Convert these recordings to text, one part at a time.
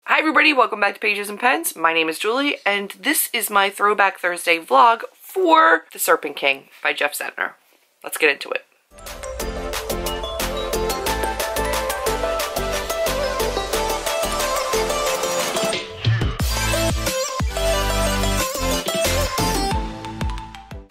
Hi everybody, welcome back to Pages and Pens. My name is Julie, and this is my Throwback Thursday vlog for The Serpent King by Jeff Zentner. Let's get into it.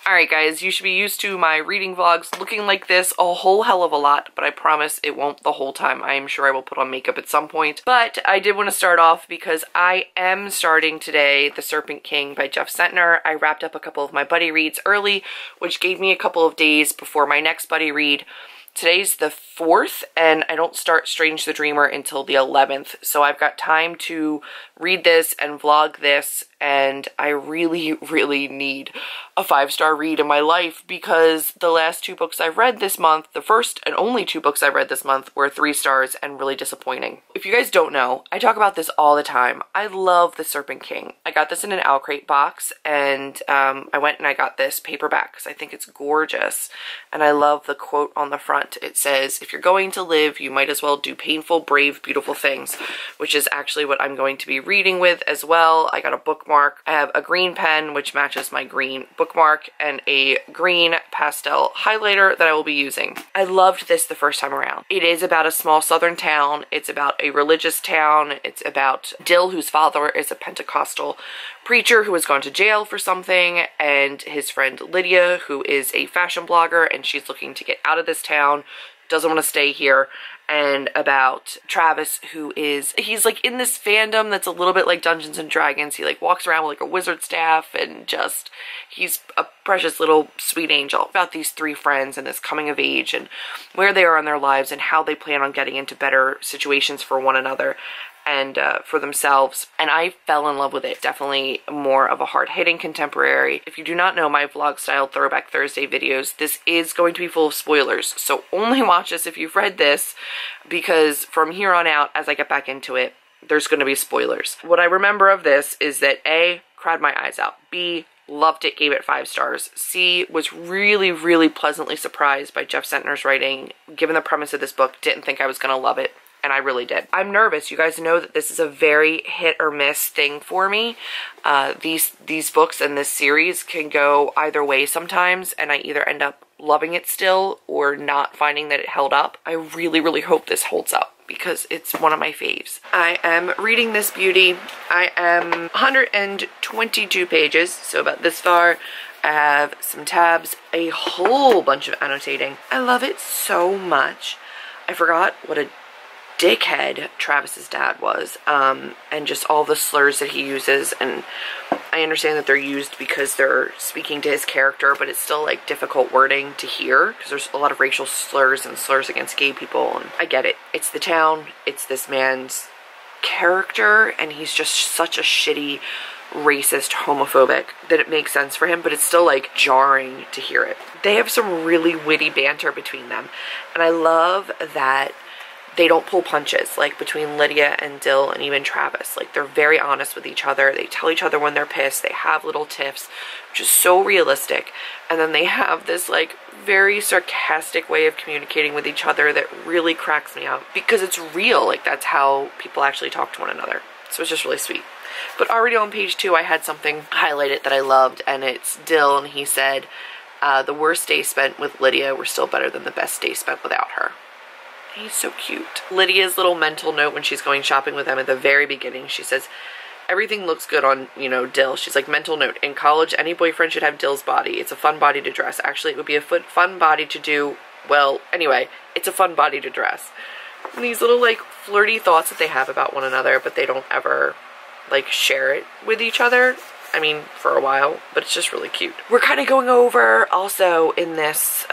Alright guys, you should be used to my reading vlogs looking like this a whole hell of a lot, but I promise it won't the whole time. I am sure I will put on makeup at some point. But I did want to start off because I am starting today The Serpent King by Jeff Zentner. I wrapped up a couple of my buddy reads early, which gave me a couple of days before my next buddy read. Today's the 4th, and I don't start Strange the Dreamer until the 11th, so I've got time to read this and vlog this, and I really need a 5-star read in my life because the last 2 books I've read this month, the first and only 2 books I read this month, were 3 stars and really disappointing. If you guys don't know, I talk about this all the time. I love The Serpent King. I got this in an Owl Crate box, and I went and I got this paperback because I think it's gorgeous, and I love the quote on the front. It says, "If you're going to live, you might as well do painful, brave, beautiful things," which is actually what I'm going to be reading with as well. I got a bookmark. I have a green pen, which matches my green bookmark, and a green pastel highlighter that I will be using. I loved this the first time around. It is about a small southern town. It's about a religious town. It's about Dill, whose father is a Pentecostal preacher who has gone to jail for something, and his friend Lydia, who is a fashion blogger, and she's looking to get out of this town, doesn't want to stay here, and about Travis, who is, he's like in this fandom that's a little bit like Dungeons and Dragons. He like walks around with like a wizard staff, and just, he's a precious little sweet angel. About these 3 friends and this coming of age and where they are in their lives and how they plan on getting into better situations for one another and for themselves, and I fell in love with it. Definitely more of a hard-hitting contemporary. If you do not know my vlog-style Throwback Thursday videos, this is going to be full of spoilers, so only watch this if you've read this, because from here on out, as I get back into it, there's going to be spoilers. What I remember of this is that A, cried my eyes out, B, loved it, gave it 5 stars, C, was really pleasantly surprised by Jeff Zentner's writing. Given the premise of this book, didn't think I was going to love it, and I really did. I'm nervous. You guys know that this is a very hit or miss thing for me. These books and this series can go either way sometimes, and I either end up loving it still or not finding that it held up. I really hope this holds up because it's one of my faves. I am reading this beauty. I am 122 pages, so about this far. I have some tabs, a whole bunch of annotating. I love it so much. I forgot what a dickhead Travis's dad was, and just all the slurs that he uses, and I understand that they're used because they're speaking to his character, but it's still like difficult wording to hear because there's a lot of racial slurs and slurs against gay people, and I get it. It's the town, it's this man's character, and he's just such a shitty, racist, homophobic that it makes sense for him, but it's still like jarring to hear it. They have some really witty banter between them, and I love that they don't pull punches, like between Lydia and Dill and even Travis. Like, they're very honest with each other. They tell each other when they're pissed. They have little tiffs, which is so realistic. And then they have this like very sarcastic way of communicating with each other that really cracks me up because it's real. Like, that's how people actually talk to one another. So it's just really sweet. But already on page 2, I had something highlighted that I loved, and it's Dill, and he said, "The worst days spent with Lydia were still better than the best days spent without her." He's so cute. Lydia's little mental note when she's going shopping with them at the very beginning, she says, "Everything looks good on, you know, Dill." She's like, mental note, "In college, any boyfriend should have Dill's body. It's a fun body to dress. Actually, it would be a fun body to do, well, anyway, it's a fun body to dress." And these little, like, flirty thoughts that they have about one another, but they don't ever, like, share it with each other. I mean, for a while, but it's just really cute. We're kind of going over, also, in this,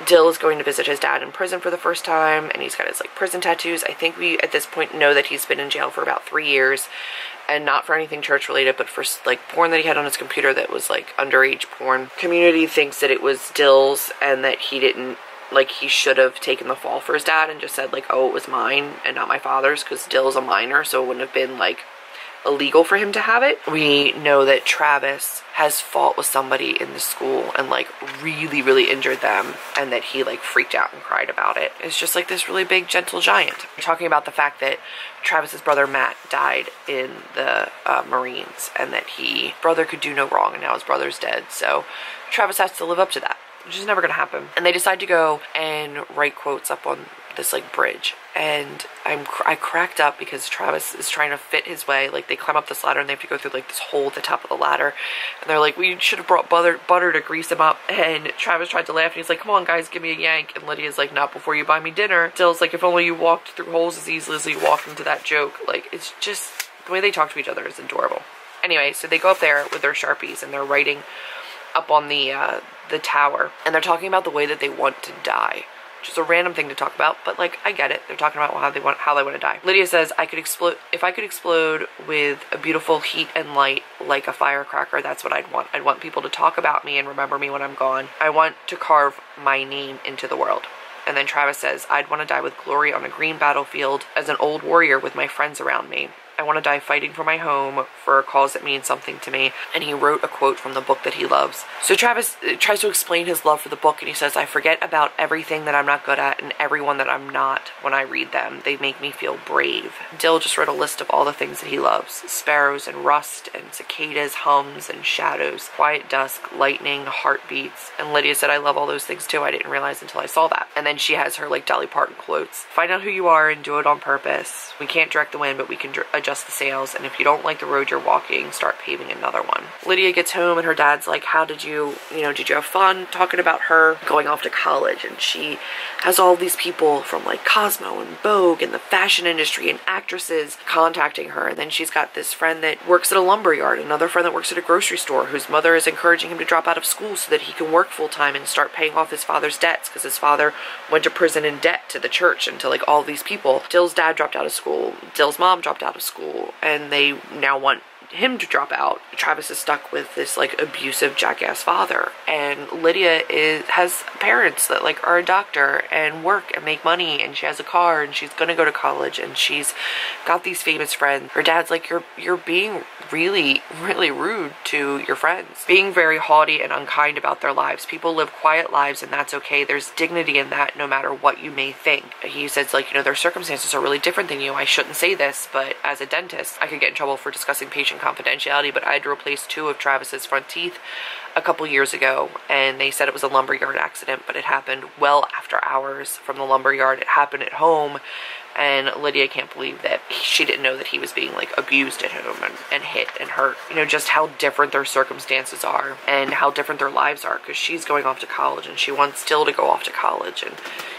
Dill is going to visit his dad in prison for the first time, and he's got his like prison tattoos. I think we at this point know that he's been in jail for about 3 years, and not for anything church related, but for like porn that he had on his computer that was like underage porn. Community thinks that it was Dill's and that he didn't, like, he should have taken the fall for his dad and just said like, "Oh, it was mine and not my father's," because Dill's a minor, so it wouldn't have been like illegal for him to have it. We know that Travis has fought with somebody in the school and like really injured them, and that he like freaked out and cried about it. It's just like this really big gentle giant. We're talking about the fact that Travis's brother Matt died in the Marines, and that brother could do no wrong, and now his brother's dead, so Travis has to live up to that, which is never gonna happen. And they decide to go and write quotes up on this like bridge, and I cracked up because Travis is trying to fit his way. Like, they climb up this ladder and they have to go through like this hole at the top of the ladder, and they're like, we should have brought butter to grease him up. And Travis tried to laugh and he's like, come on guys, give me a yank. And Lydia's like, not before you buy me dinner. Dill's like, if only you walked through holes as easily as you walked into that joke. Like, it's just the way they talk to each other is adorable. Anyway, so they go up there with their Sharpies and they're writing up on the tower, and they're talking about the way that they want to die. Which is a random thing to talk about, but like, I get it. They're talking about how they want to die. Lydia says, if I could explode with a beautiful heat and light like a firecracker, that's what I'd want. I'd want people to talk about me and remember me when I'm gone. I want to carve my name into the world. And then Travis says, I'd want to die with glory on a green battlefield as an old warrior with my friends around me. I want to die fighting for my home, for a cause that means something to me. And he wrote a quote from the book that he loves. So Travis tries to explain his love for the book, and he says, I forget about everything that I'm not good at and everyone that I'm not when I read them. They make me feel brave. Dill just wrote a list of all the things that he loves. Sparrows and rust and cicadas, hums and shadows, quiet dusk, lightning, heartbeats. And Lydia said, I love all those things too. I didn't realize until I saw that. And then she has her like Dolly Parton quotes. Find out who you are and do it on purpose. We can't direct the wind, but we can adjust the sails, and if you don't like the road you're walking, start paving another one. Lydia gets home and her dad's like, how did you have fun? Talking about her going off to college, and she has all these people from like Cosmo and Vogue and the fashion industry and actresses contacting her. And then she's got this friend that works at a lumber yard, another friend that works at a grocery store, whose mother is encouraging him to drop out of school so that he can work full-time and start paying off his father's debts, because his father went to prison in debt to the church and to like all these people. Dill's dad dropped out of school. Dill's mom dropped out of school, and they now want him to drop out. Travis is stuck with this like abusive jackass father, and Lydia has parents that like are a doctor and work and make money, and she has a car and she's gonna go to college, and she's got these famous friends. Her dad's like, you're being really rude to your friends, being very haughty and unkind about their lives. People live quiet lives, and that's okay. There's dignity in that, no matter what you may think. He says, like, their circumstances are really different than you. I shouldn't say this, but as a dentist, I could get in trouble for discussing patient confidentiality, but I had to replace 2 of Travis's front teeth a couple years ago, and they said it was a lumberyard accident, but it happened well after hours from the lumberyard. It happened at home, and Lydia can't believe that she didn't know that he was being like abused at home and hit and hurt. Just how different their circumstances are and how different their lives are, because she's going off to college and she wants Dill to go off to college, and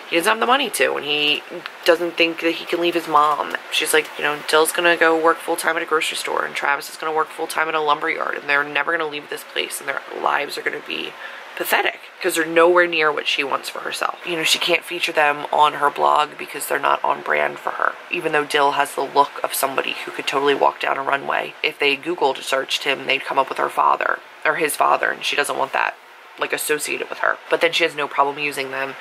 he doesn't have the money to, and he doesn't think that he can leave his mom. She's like, Dill's gonna go work full-time at a grocery store, and Travis is gonna work full-time at a lumberyard, and they're never gonna leave this place, and their lives are gonna be pathetic because they're nowhere near what she wants for herself. She can't feature them on her blog because they're not on brand for her, even though Dill has the look of somebody who could totally walk down a runway. If they Googled searched him, they'd come up with her father, or his father, and she doesn't want that like associated with her. But then she has no problem using them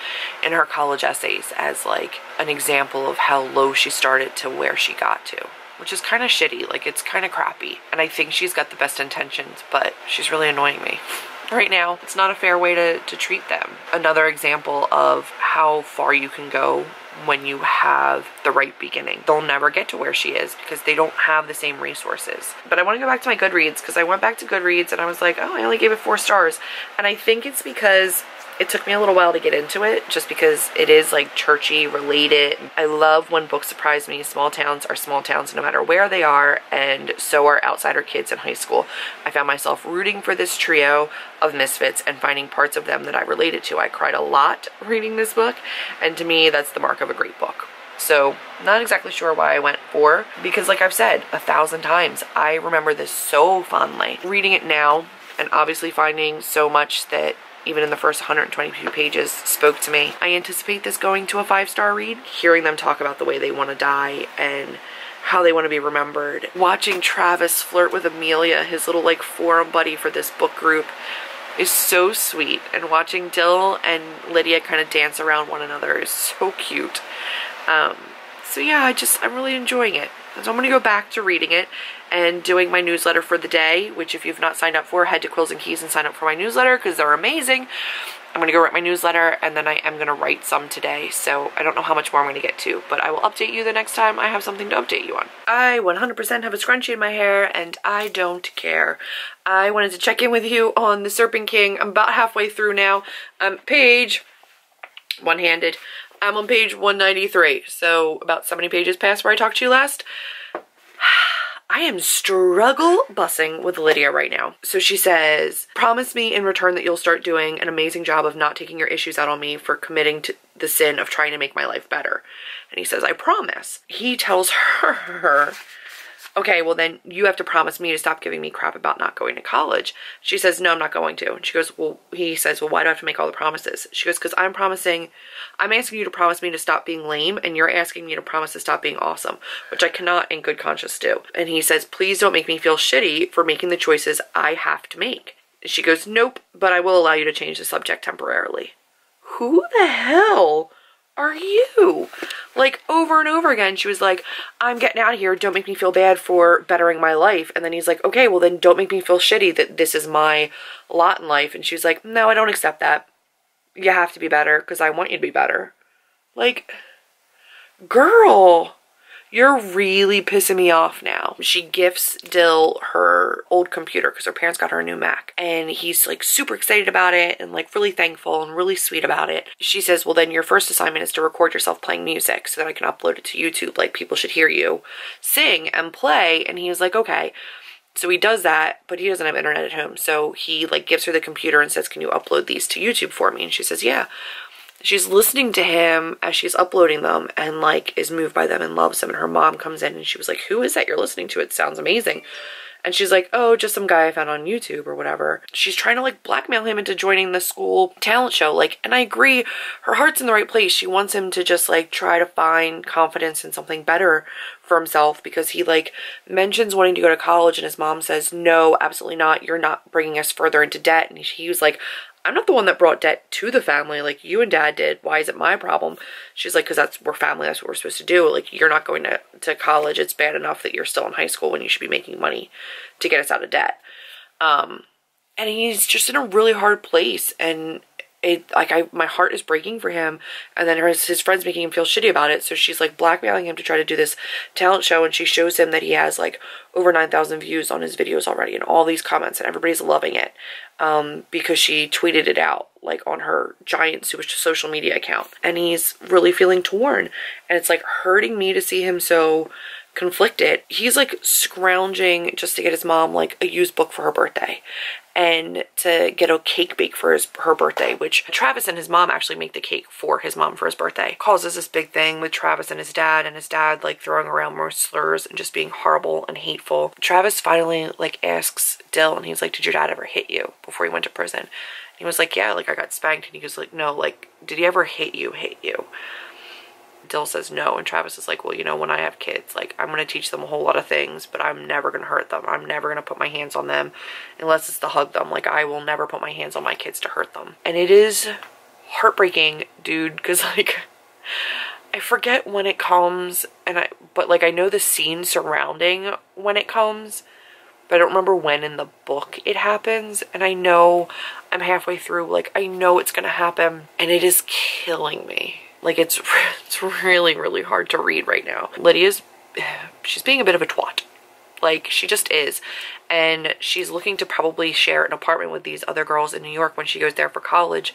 in her college essays as like an example of how low she started to where she got to, which is kind of shitty. Like, it's kind of crappy, and I think she's got the best intentions, but she's really annoying me right now. It's not a fair way to treat them. Another example of how far you can go when you have the right beginning. They'll never get to where she is because they don't have the same resources. But I want to go back to my Goodreads, because I went back to Goodreads and I was like, oh, I only gave it 4 stars. And I think it's because it took me a little while to get into it, just because it is like churchy related. I love when books surprise me. Small towns are small towns no matter where they are, and so are outsider kids in high school. I found myself rooting for this trio of misfits and finding parts of them that I related to. I cried a lot reading this book, and to me that's the mark of a great book. So not exactly sure why I went 4, because like I've said 1,000 times, I remember this so fondly. Reading it now and obviously finding so much that even in the first 122 pages spoke to me, I anticipate this going to a 5-star read. Hearing them talk about the way they want to die and how they want to be remembered. Watching Travis flirt with Amelia, his little like forum buddy for this book group, is so sweet. And watching Dill and Lydia kind of dance around one another is so cute. So yeah, I'm really enjoying it. And so I'm going to go back to reading it and doing my newsletter for the day, which if you've not signed up for, head to Quills and Keys and sign up for my newsletter because they're amazing. I'm going to go write my newsletter, and then I am going to write some today, so I don't know how much more I'm going to get to, but I will update you the next time I have something to update you on. I 100% have a scrunchie in my hair, and I don't care. I wanted to check in with you on the Serpent King. I'm about halfway through now. Page, one-handed, I'm on page 193, so about 70 pages past where I talked to you last. I am struggle bussing with Lydia right now. So she says, promise me in return that you'll start doing an amazing job of not taking your issues out on me for committing to the sin of trying to make my life better. And he says, I promise. He tells her, okay, well then you have to promise me to stop giving me crap about not going to college. She says, no, I'm not going to. And she goes, well, he says, well, why do I have to make all the promises? She goes, because I'm asking you to promise me to stop being lame, and you're asking me to promise to stop being awesome, which I cannot in good conscience do. And he says, please don't make me feel shitty for making the choices I have to make. And she goes, nope, but I will allow you to change the subject temporarily. Who the hell are you? Like, over and over again, she was like, I'm getting out of here. Don't make me feel bad for bettering my life. And then he's like, okay, well then don't make me feel shitty that this is my lot in life. And she was like, no, I don't accept that. You have to be better because I want you to be better. Like, girl, you're really pissing me off now. She gifts Dill her old computer because her parents got her a new Mac. And he's like super excited about it and like really thankful and really sweet about it. She says, well then your first assignment is to record yourself playing music so that I can upload it to YouTube. Like, people should hear you sing and play. And he was like, okay. So he does that, but he doesn't have internet at home. So he like gives her the computer and says, can you upload these to YouTube for me? And she says, yeah. She's listening to him as she's uploading them and like is moved by them and loves them. And her mom comes in and she was like, who is that you're listening to? It sounds amazing. And she's like, oh, just some guy I found on YouTube or whatever. She's trying to like blackmail him into joining the school talent show. Like, and I agree, her heart's in the right place. She wants him to just like try to find confidence in something better for himself, because he like mentions wanting to go to college and his mom says, no, absolutely not. You're not bringing us further into debt. And he was like, I'm not the one that brought debt to the family. Like, you and dad did. Why is it my problem? She's like, because we're family. That's what we're supposed to do. Like, you're not going to college. It's bad enough that you're still in high school when you should be making money to get us out of debt. And he's just in a really hard place. And my heart is breaking for him. And then his friend's making him feel shitty about it. So she's like blackmailing him to try to do this talent show. And she shows him that he has like over 9,000 views on his videos already and all these comments, and everybody's loving it. Because she tweeted it out like on her giant social media account. And he's really feeling torn. And it's like hurting me to see him so conflicted. He's like scrounging just to get his mom like a used book for her birthday and to get a cake bake for her birthday, which Travis and his mom actually make the cake for his mom for his birthday. Causes this big thing with Travis and his dad like throwing around more slurs and just being horrible and hateful. Travis finally like asks Dill, and he's like, did your dad ever hit you before he went to prison? And he was like, yeah, like I got spanked. And he goes like, no, like, did he ever hit you? Dill says no, and Travis is like, well, you know, when I have kids, like, I'm going to teach them a whole lot of things, but I'm never going to hurt them. I'm never going to put my hands on them unless it's to hug them. Like, I will never put my hands on my kids to hurt them. And it is heartbreaking, dude, because, like, I forget when it comes, but, like, I know the scene surrounding when it comes, but I don't remember when in the book it happens. And I know I'm halfway through, like, I know it's going to happen, and it is killing me. Like, it's really, really hard to read right now. She's being a bit of a twat. Like, she just is. And she's looking to probably share an apartment with these other girls in New York when she goes there for college.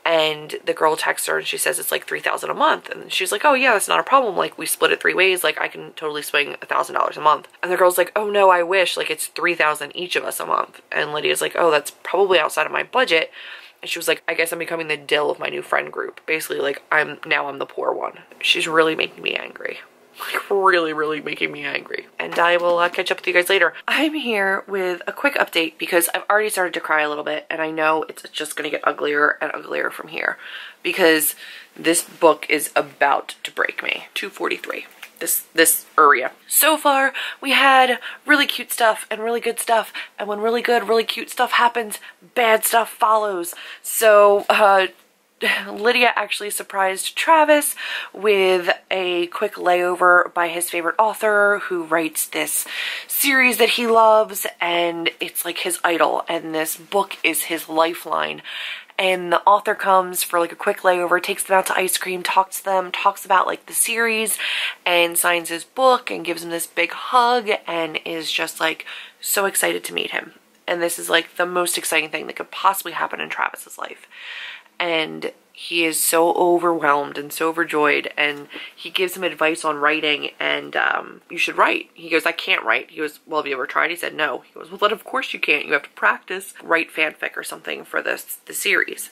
And the girl texts her and she says it's like $3,000 a month. And she's like, oh yeah, that's not a problem. Like, we split it 3 ways. Like, I can totally swing $1,000 a month. And the girl's like, oh no, I wish. Like, it's $3,000 each of us a month. And Lydia's like, oh, that's probably outside of my budget. And she was like, I guess I'm becoming the Dill of my new friend group. Basically, like, I'm the poor one. She's really making me angry. Like, really, really making me angry. And I will catch up with you guys later. I'm here with a quick update because I've already started to cry a little bit. And I know it's just going to get uglier and uglier from here. Because this book is about to break me. 243. This area. So far, we had really cute stuff and really good stuff, and when really good, really cute stuff happens, bad stuff follows. So, Lydia actually surprised Travis with a quick layover by his favorite author who writes this series that he loves, and it's like his idol, and this book is his lifeline. And the author comes for like a quick layover, takes them out to ice cream, talks to them, talks about like the series, and signs his book and gives him this big hug, and is just like so excited to meet him. And this is like the most exciting thing that could possibly happen in Travis's life. And he is so overwhelmed and so overjoyed, and he gives him advice on writing, and you should write. He goes, I can't write. He goes, well, have you ever tried? He said, no. He goes, well, then of course you can't. You have to practice. Write fanfic or something for the series.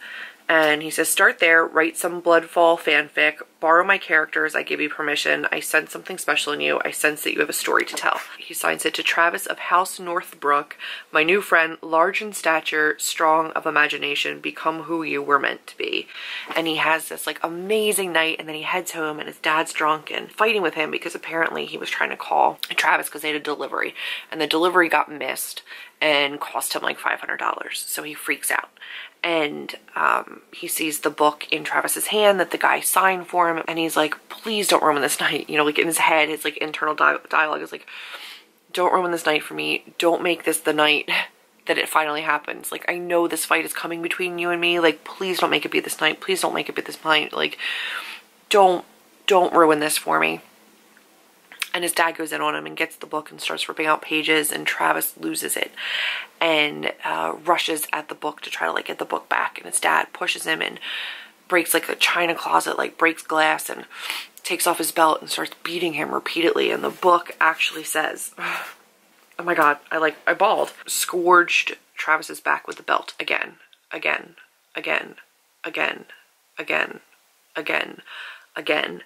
And he says, start there, write some Bloodfall fanfic, borrow my characters, I give you permission, I sense something special in you, I sense that you have a story to tell. He signs it to Travis of House Northbrook, my new friend, large in stature, strong of imagination, become who you were meant to be. And he has this like amazing night, and then he heads home, and his dad's drunk and fighting with him because apparently he was trying to call Travis because they had a delivery, and the delivery got missed and cost him like $500, so he freaks out. And he sees the book in Travis's hand that the guy signed for him, and he's like, please don't ruin this night. You know, like in his head, his like internal dialogue is like, don't ruin this night for me. Don't make this the night that it finally happens. Like, I know this fight is coming between you and me. Like, please don't make it be this night. Please don't make it be this night. Like, don't ruin this for me. And his dad goes in on him and gets the book and starts ripping out pages, and Travis loses it and rushes at the book to try to like get the book back, and his dad pushes him and breaks like a china closet, like breaks glass, and takes off his belt and starts beating him repeatedly. And the book actually says, oh my god, I bawled, scourged Travis's back with the belt again, again, again, again, again, again, again.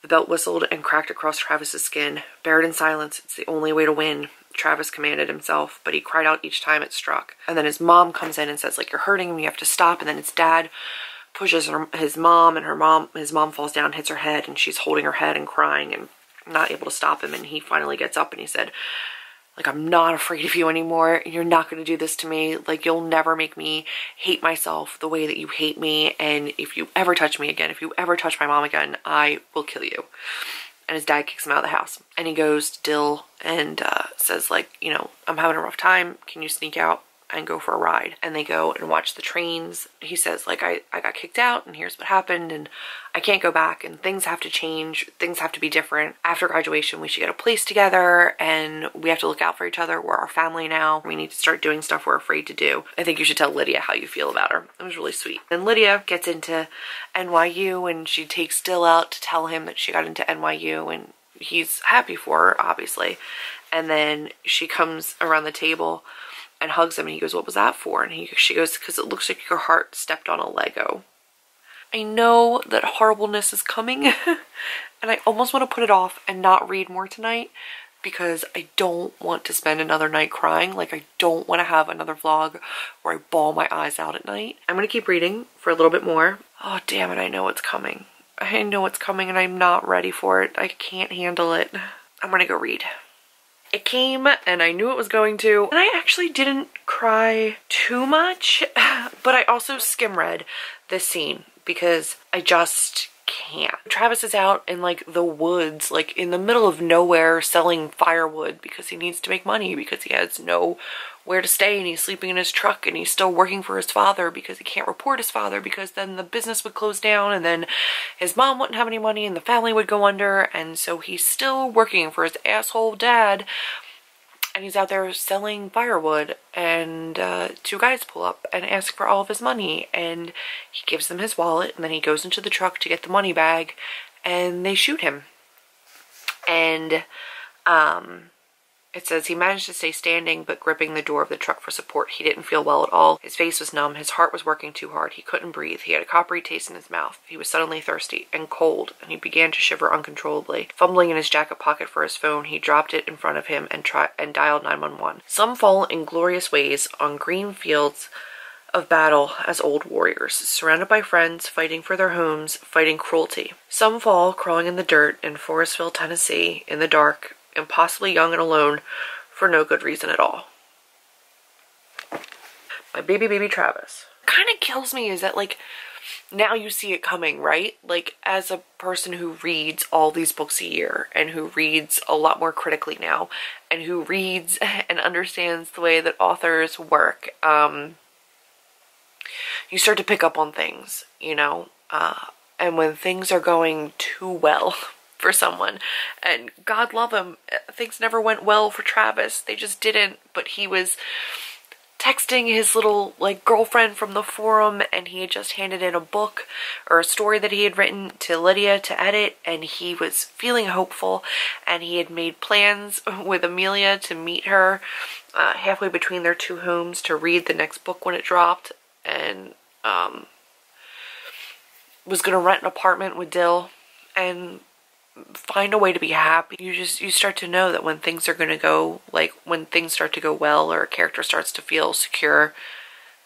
The belt whistled and cracked across Travis's skin. Buried in silence, it's the only way to win, Travis commanded himself, but he cried out each time it struck. And then his mom comes in and says, like, you're hurting him, you have to stop. And then his dad pushes his mom, and his mom falls down, hits her head, and she's holding her head and crying and not able to stop him. And he finally gets up and he said, like, I'm not afraid of you anymore. You're not going to do this to me. Like, you'll never make me hate myself the way that you hate me. And if you ever touch me again, if you ever touch my mom again, I will kill you. And his dad kicks him out of the house. And he goes to Dill and says, like, you know, I'm having a rough time. Can you sneak out and go for a ride? And they go and watch the trains. He says, like, I got kicked out, and here's what happened, and I can't go back, and things have to change. Things have to be different. After graduation, we should get a place together, and we have to look out for each other. We're our family now. We need to start doing stuff we're afraid to do. I think you should tell Lydia how you feel about her. It was really sweet. And Lydia gets into NYU, and she takes Dill out to tell him that she got into NYU, and he's happy for her, obviously. And then she comes around the table and hugs him, and he goes, what was that for? And she goes, because it looks like your heart stepped on a Lego. I know that horribleness is coming, and I almost want to put it off and not read more tonight, because I don't want to spend another night crying. Like, I don't want to have another vlog where I bawl my eyes out at night. I'm going to keep reading for a little bit more. Oh, damn it, I know it's coming. I know it's coming, and I'm not ready for it. I can't handle it. I'm going to go read. It came, and I knew it was going to, and I actually didn't cry too much, but I also skim read this scene because I just can't. Travis is out in like the woods, like in the middle of nowhere, selling firewood because he needs to make money, because he has nowhere to stay, and he's sleeping in his truck, and he's still working for his father because he can't report his father, because then the business would close down, and then his mom wouldn't have any money, and the family would go under. And so he's still working for his asshole dad, and he's out there selling firewood, and two guys pull up and ask for all of his money, and he gives them his wallet, and then he goes into the truck to get the money bag, and they shoot him. And it says he managed to stay standing but gripping the door of the truck for support. He didn't feel well at all. His face was numb. His heart was working too hard. He couldn't breathe. He had a coppery taste in his mouth. He was suddenly thirsty and cold, and he began to shiver uncontrollably. Fumbling in his jacket pocket for his phone, he dropped it in front of him and dialed 911. Some fall in glorious ways on green fields of battle as old warriors, surrounded by friends, fighting for their homes, fighting cruelty. Some fall crawling in the dirt in Forestville, Tennessee, in the dark, impossibly young and alone, for no good reason at all. My baby Travis. What kind of kills me is that, like, now you see it coming, right? Like, as a person who reads all these books a year and who reads a lot more critically now and who reads and understands the way that authors work, you start to pick up on things, you know, and when things are going too well for someone, and God love him, things never went well for Travis. They just didn't, but he was texting his little, like, girlfriend from the forum, and he had just handed in a book or a story that he had written to Lydia to edit, and he was feeling hopeful, and he had made plans with Amelia to meet her halfway between their two homes to read the next book when it dropped, and was gonna rent an apartment with Dill and find a way to be happy. You start to know that when things are going to go, like when things start to go well or a character starts to feel secure,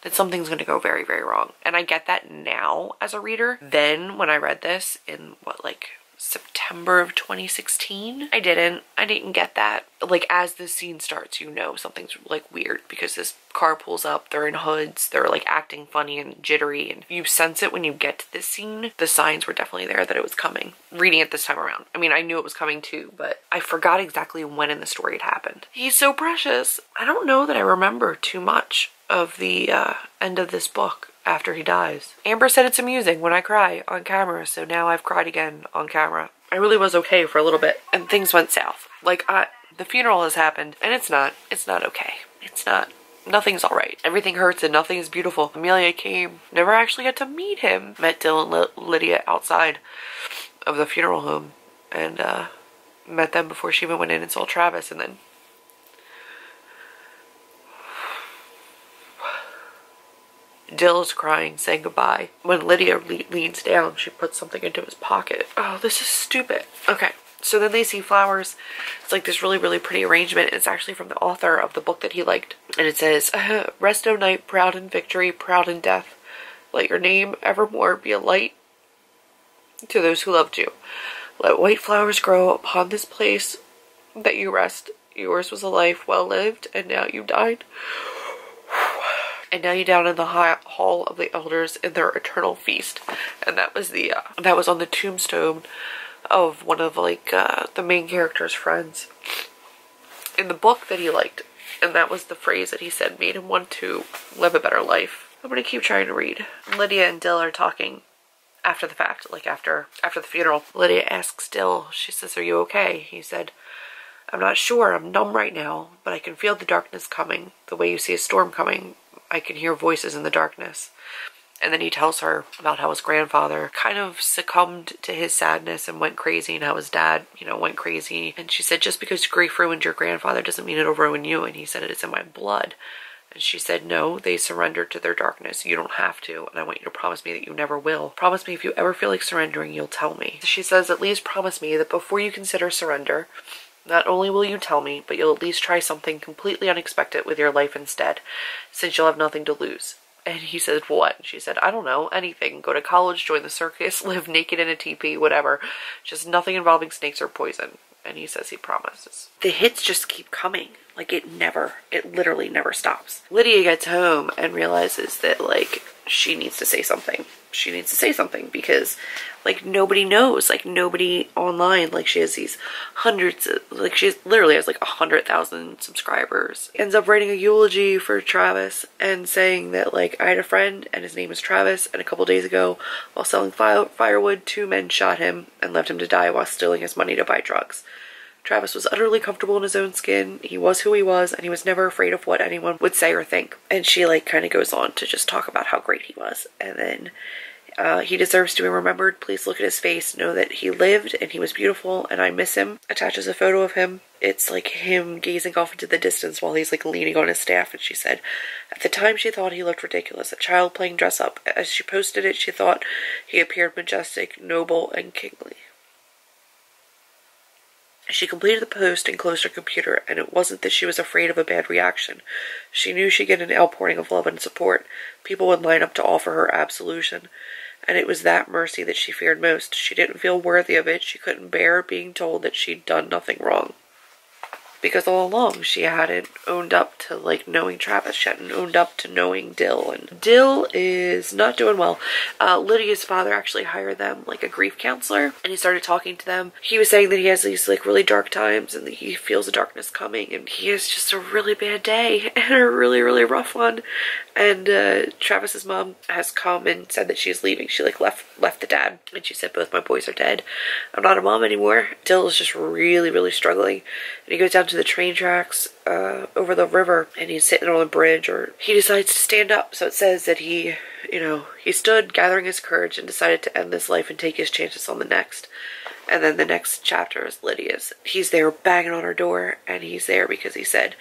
that something's going to go very, very wrong. And I get that now as a reader. Then when I read this in what, like September of 2016, I didn't get that. Like, as this scene starts, you know something's like weird because this car pulls up, they're in hoods, they're like acting funny and jittery, and you sense it when you get to this scene. The signs were definitely there that it was coming. Reading it this time around, I mean, I knew it was coming too, but I forgot exactly when in the story it happened. He's so precious. I don't know that I remember too much of the end of this book after he dies. Amber said it's amusing when I cry on camera, so now I've cried again on camera. I really was okay for a little bit, and things went south. Like, the funeral has happened, and it's not okay. It's not. Nothing's alright. Everything hurts and nothing is beautiful. Amelia came, never actually got to meet him. Met Dill and Lydia outside of the funeral home, and met them before she even went in and saw Travis, and then Dill is crying, saying goodbye. When Lydia leans down, she puts something into his pocket. Oh, this is stupid. Okay, so then they see flowers. It's like this really, really pretty arrangement. It's actually from the author of the book that he liked. And it says, "Rest o' night, proud in victory, proud in death. Let your name evermore be a light to those who loved you. Let white flowers grow upon this place that you rest. Yours was a life well lived, and now you died. And now you down in the hall of the elders in their eternal feast." And that was the that was on the tombstone of one of, like, the main character's friends in the book that he liked. And that was the phrase that he said made him want to live a better life. I'm gonna keep trying to read. Lydia and Dill are talking after the fact, like after the funeral. Lydia asks Dill, she says, "Are you okay?" He said, "I'm not sure. I'm numb right now, but I can feel the darkness coming. The way you see a storm coming, I can hear voices in the darkness." And then he tells her about how his grandfather kind of succumbed to his sadness and went crazy, and how his dad, you know, went crazy. And she said, "Just because grief ruined your grandfather doesn't mean it'll ruin you." And he said, "It is in my blood." And she said, "No, they surrendered to their darkness. You don't have to, and I want you to promise me that you never will. Promise me if you ever feel like surrendering, you'll tell me." She says, "At least promise me that before you consider surrender, not only will you tell me, but you'll at least try something completely unexpected with your life instead, since you'll have nothing to lose." And he said, "What?" She said, "I don't know, anything. Go to college, join the circus, live naked in a teepee, whatever. Just nothing involving snakes or poison." And he says he promises. The hits just keep coming. Like, it literally never stops. Lydia gets home and realizes that, like, she needs to say something. She needs to say something because, like, nobody knows. Like, nobody online. Like, she has these hundreds of, like, she literally has like 100,000 subscribers. Ends up writing a eulogy for Travis and saying that, like, "I had a friend and his name is Travis, and a couple days ago, while selling firewood, 2 men shot him and left him to die while stealing his money to buy drugs. Travis was utterly comfortable in his own skin. He was who he was, and he was never afraid of what anyone would say or think." And she, like, kind of goes on to just talk about how great he was. And then, "He deserves to be remembered. Please look at his face. Know that he lived and he was beautiful, and I miss him." Attaches a photo of him. It's like him gazing off into the distance while he's, like, leaning on his staff. And she said, "At the time she thought he looked ridiculous, a child playing dress up. As she posted it, she thought he appeared majestic, noble, and kingly." She completed the post and closed her computer, and it wasn't that she was afraid of a bad reaction. She knew she'd get an outpouring of love and support. People would line up to offer her absolution. And it was that mercy that she feared most. She didn't feel worthy of it. She couldn't bear being told that she'd done nothing wrong. because all along she hadn't owned up to like knowing Travis. She hadn't owned up to knowing Dill, and Dill is not doing well. Lydia's father actually hired them like a grief counselor, and he started talking to them. He was saying that he has these like really dark times and that he feels the darkness coming, and he has just a really bad day and a really, really rough one. And Travis's mom has come and said that she's leaving. She like left the dad, and she said, both my boys are dead. I'm not a mom anymore. Dill is just really, really struggling. And he goes down to the train tracks over the river, and he's sitting on the bridge, or he decides to stand up. So it says that he, you know, he stood gathering his courage and decided to end this life and take his chances on the next. And then the next chapter is Lydia's. He's there banging on her door, and he's there because he said,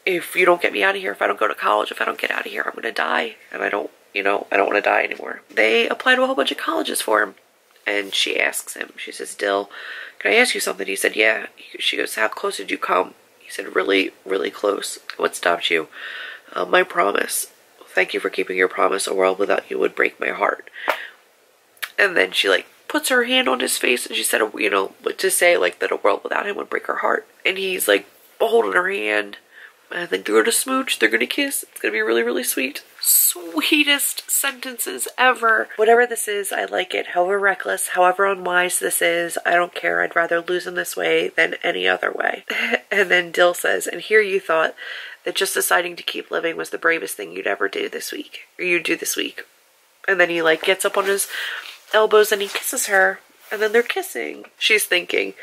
if you don't get me out of here, if I don't go to college, if I don't get out of here, I'm going to die. And I don't want to die anymore. They apply to a whole bunch of colleges for him. And she asks him, she says, Dill, can I ask you something? He said, yeah. She goes, how close did you come? He said, really, really close. What stopped you? My promise. Thank you for keeping your promise. A world without you would break my heart. And then she like puts her hand on his face, and she said, you know, to say like that a world without him would break her heart. And he's like holding her hand. And I think they're gonna smooch, they're gonna kiss. It's gonna be really, really sweet. Sweetest sentences ever. Whatever this is, I like it. However reckless, however unwise this is, I don't care. I'd rather lose in this way than any other way. And then Dill says, and here you thought that just deciding to keep living was the bravest thing you'd ever do this week. Or you'd do this week. And then he like gets up on his elbows and he kisses her. And then they're kissing. She's thinking,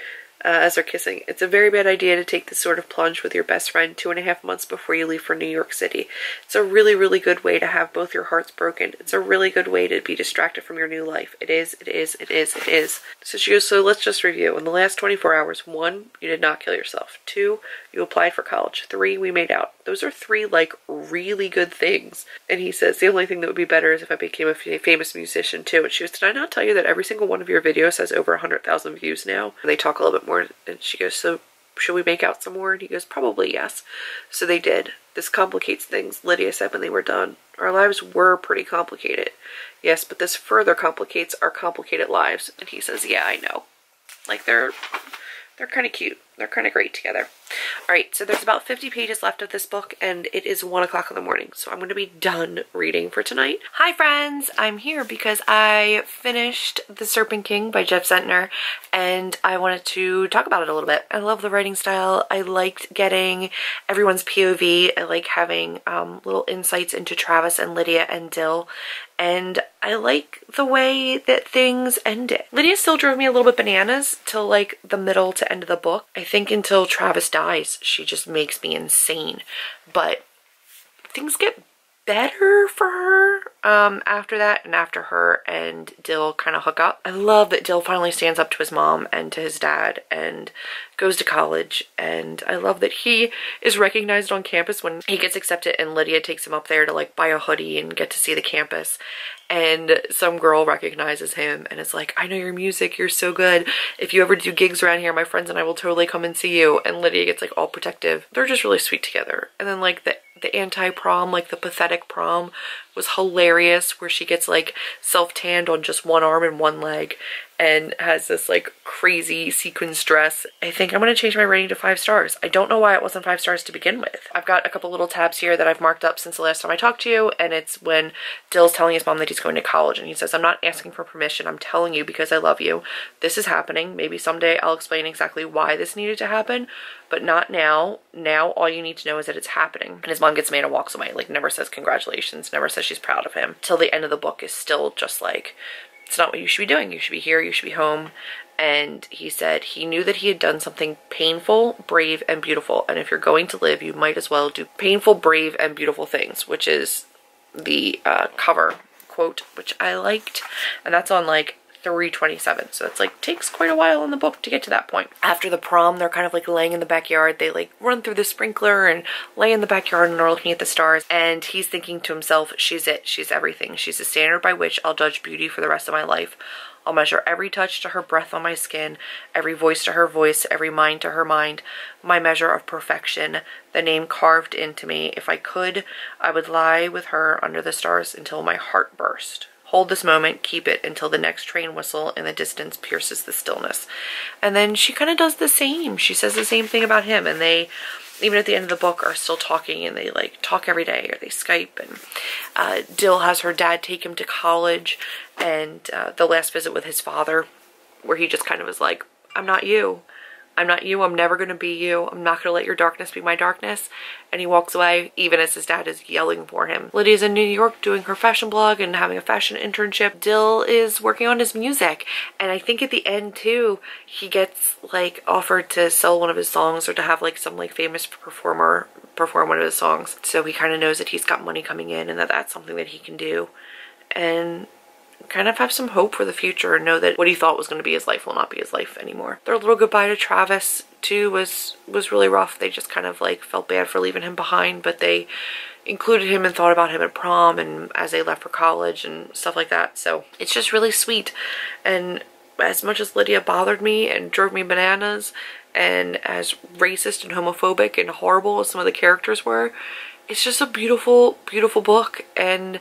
as they're kissing, it's a very bad idea to take this sort of plunge with your best friend 2.5 months before you leave for New York City. It's a really, really good way to have both your hearts broken. It's a really good way to be distracted from your new life. It is, it is, it is, it is. So she goes, so let's just review. In the last 24 hours, 1, you did not kill yourself. 2, you applied for college. 3, we made out. Those are 3 like really good things. And he says, the only thing that would be better is if I became a famous musician too. And she goes, did I not tell you that every single one of your videos has over 100,000 views now? And they talk a little bit more. And she goes, so should we make out some more? And he goes, probably yes. So they did. This complicates things, Lydia said when they were done. Our lives were pretty complicated. Yes, but this further complicates our complicated lives. And he says, yeah, I know. Like they're kind of cute. They're kind of great together. Alright, so there's about 50 pages left of this book, and it is 1 o'clock in the morning, so I'm going to be done reading for tonight. Hi friends! I'm here because I finished The Serpent King by Jeff Zentner, and I wanted to talk about it a little bit. I love the writing style. I liked getting everyone's POV. I like having little insights into Travis and Lydia and Dill, and I like the way that things ended. Lydia still drove me a little bit bananas till like the middle to end of the book. I think until Travis dies, she just makes me insane. But things get better for her after that, and after her and Dill kind of hook up. I love that Dill finally stands up to his mom and to his dad and goes to college, and I love that he is recognized on campus when he gets accepted, and Lydia takes him up there to like buy a hoodie and get to see the campus. And some girl recognizes him and is like, I know your music, you're so good. If you ever do gigs around here, my friends and I will totally come and see you. And Lydia gets like all protective. They're just really sweet together. And then like the anti-prom, like the pathetic prom was hilarious, where she gets like self-tanned on just one arm and one leg and has this like crazy sequins dress. I think I'm going to change my rating to 5 stars. I don't know why it wasn't 5 stars to begin with. I've got a couple little tabs here that I've marked up since the last time I talked to you, and it's when Dill's telling his mom that he's going to college, and he says, I'm not asking for permission, I'm telling you because I love you. This is happening. Maybe someday I'll explain exactly why this needed to happen, but not now. Now all you need to know is that it's happening. And his mom gets mad and walks away, like never says congratulations, never says she's proud of him. Till the end of the book is still just like, it's not what you should be doing. You should be here, you should be home. And he said he knew that he had done something painful, brave, and beautiful. And if you're going to live, you might as well do painful, brave, and beautiful things, which is the cover quote, which I liked. And that's on like 327, so it's like takes quite a while in the book to get to that point. After the prom, they're kind of like laying in the backyard. They like run through the sprinkler and lay in the backyard and are looking at the stars, and he's thinking to himself, she's it, she's everything, she's the standard by which I'll judge beauty for the rest of my life. I'll measure every touch to her breath on my skin, every voice to her voice, every mind to her mind, my measure of perfection, the name carved into me. If I could, I would lie with her under the stars until my heart burst. Hold this moment, keep it until the next train whistle in the distance pierces the stillness. And then she kind of does the same. She says the same thing about him, and they, even at the end of the book, are still talking, and they like talk every day, or they Skype. And Dill has her dad take him to college, and the last visit with his father, where he just kind of is like, I'm not you. I'm not you. I'm never going to be you. I'm not going to let your darkness be my darkness. And he walks away even as his dad is yelling for him. Lydia's in New York doing her fashion blog and having a fashion internship. Dill is working on his music. And I think at the end too, he gets like offered to sell one of his songs or to have like some like famous performer perform one of his songs. So he kind of knows that he's got money coming in and that that's something that he can do. And kind of have some hope for the future and know that what he thought was going to be his life will not be his life anymore. Their little goodbye to Travis too was really rough. They just kind of like felt bad for leaving him behind, but they included him and thought about him at prom and as they left for college and stuff like that. So it's just really sweet. And as much as Lydia bothered me and drove me bananas, and as racist and homophobic and horrible as some of the characters were, it's just a beautiful, beautiful book, and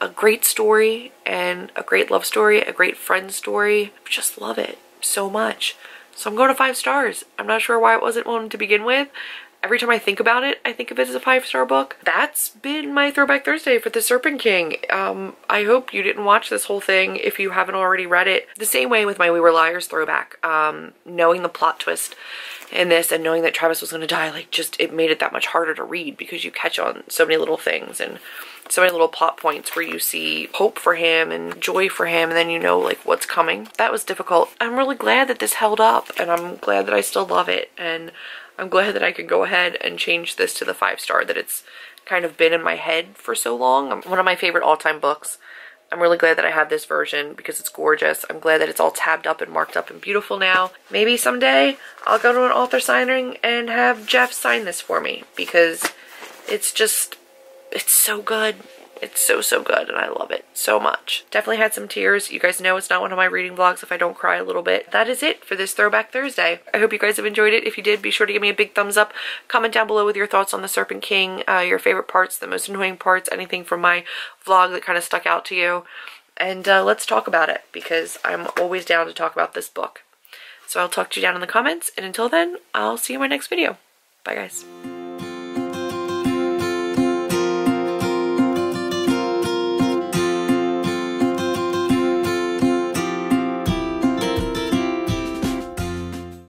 a great story, and a great love story, a great friend story. Just love it so much. So I'm going to 5 stars. I'm not sure why it wasn't one to begin with. Every time I think about it, I think of it as a 5-star book. That's been my Throwback Thursday for the Serpent King. I hope you didn't watch this whole thing if you haven't already read it. The same way with my We Were Liars throwback. Knowing the plot twist in this and knowing that Travis was going to die, like, just, it made it that much harder to read because you catch on so many little things and so many little plot points where you see hope for him and joy for him, and then you know like what's coming. That was difficult. I'm really glad that this held up, and I'm glad that I still love it, and I'm glad that I could go ahead and change this to the 5-star that it's kind of been in my head for so long. One of my favorite all-time books. I'm really glad that I have this version because it's gorgeous. I'm glad that it's all tabbed up and marked up and beautiful now. Maybe someday I'll go to an author signing and have Jeff sign this for me because it's just, it's so good. It's so, so good, and I love it so much. Definitely had some tears. You guys know it's not one of my reading vlogs if I don't cry a little bit. That is it for this Throwback Thursday. I hope you guys have enjoyed it. If you did, be sure to give me a big thumbs up. Comment down below with your thoughts on the Serpent King, your favorite parts, the most annoying parts, anything from my vlog that kind of stuck out to you. And let's talk about it because I'm always down to talk about this book. So I'll talk to you down in the comments, and until then, I'll see you in my next video. Bye, guys.